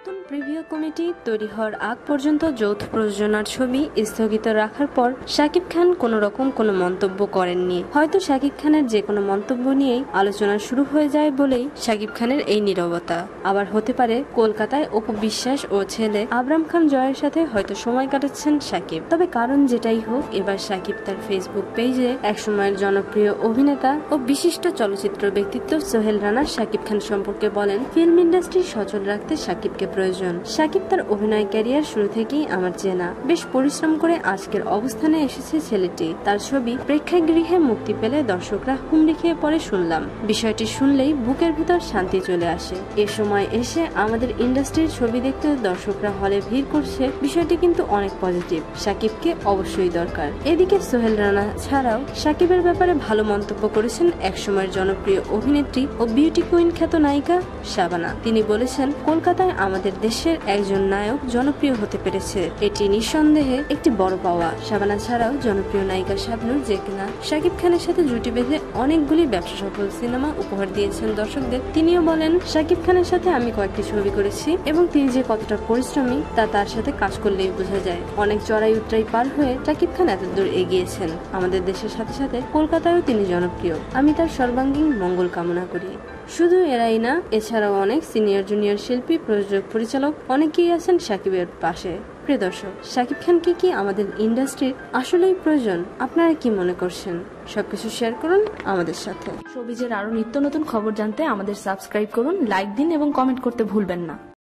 নতুন preview committee তৈরি হওয়ার আগ পর্যন্ত যৌথ প্রযোজনার ছবি স্থগিত রাখার পর শাকিব খান কোনো রকম কোনো মন্তব্য করেননি। হয়তো শাকিব খানের যে কোনো মন্তব্য নিয়েই আলোচনা শুরু হয়ে যায় বলেই শাকিব খানের এই নীরবতা। আবার হতে পারে কলকাতায় অপু বিশ্বাস ও ছেলে আবরাম খান জয়ের সাথে হয়তো সময় কাটাচ্ছেন শাকিব। তবে কারণ যেটাই হোক, এবার শাকিব তার ফেসবুক পেজে একসময়ের জনপ্রিয় অভিনেতা ও বিশিষ্ট চলচ্চিত্র ব্যক্তিত্ব সোহেল রানা শাকিব খান সম্পর্কে বলেন, ফিল্ম ইন্ডাস্ট্রি সচল রাখতে শাকিবকে প্রয়োজন। শাকিব তার অভিনয় ক্যারিয়ার শুরু থেকেই আমার চেনা। বেশ পরিশ্রম করে আজকের অবস্থানে এসেছে ছেলেটি। তার ছবি প্রেক্ষাগৃহে মুক্তি পেলে দর্শকরা হুমড়ি খেয়ে পড়ে শুনলাম। বিষয়টি শুনলেই বুকের ভিতর শান্তি চলে আসে। এ সময় এসে আমাদের ইন্ডাস্ট্রির ছবি দেখতে দর্শকরা হলে ভিড় করছে, বিষয়টি কিন্তু অনেক পজিটিভ। শাকিবকে অবশ্যই দরকার। এদিকে সোহেল রানা ছাড়াও শাকিবের ব্যাপারে ভালো মন্তব্য করেছেন একসময়ের জনপ্রিয় অভিনেত্রী ও বিউটি কুইন খ্যাত নায়িকা শাবানা। তিনি বলেছেন, কলকাতায় আমাদের দেশের একজন নায়ক জনপ্রিয় হতে পেরেছে, এটি নিঃসন্দেহে একটি বড় পাওয়া। শাবানা ছাড়াও জনপ্রিয় নায়িকা শাবনূর, যে কিনা শাকিব খানের সাথে জুটি বেঁধে অনেকগুলি ব্যবসা সফল সিনেমা উপহার দিয়েছেন দর্শকদের, তিনিও বলেন, শাকিব খানের সাথে আমি কয়েকটি ছবি করেছি এবং তিনি যে কতটা পরিশ্রমী তা তার সাথে কাজ করলেই বোঝা যায়। অনেক চড়াই উতরাই পার হয়ে শাকিব খান এত দূর এগিয়েছেন। আমাদের দেশের সাথে সাথে কলকাতায়ও তিনি জনপ্রিয়। আমি তার সর্বাঙ্গীন মঙ্গল কামনা করি। শুধু এরাই না, এছাড়াও অনেক সিনিয়র জুনিয়র শিল্পী, প্রযোজক, পরিচালক অনেকেই আছেন শাকিবের পাশে। প্রিয় দর্শক, শাকিব খানকে কি আমাদের ইন্ডাস্ট্রির আসলেই প্রয়োজন? আপনারা কি মনে করছেন? সবকিছু শেয়ার করুন আমাদের সাথে। শোবিজের আরো নিত্য নতুন খবর জানতে আমাদের সাবস্ক্রাইব করুন, লাইক দিন এবং কমেন্ট করতে ভুলবেন না।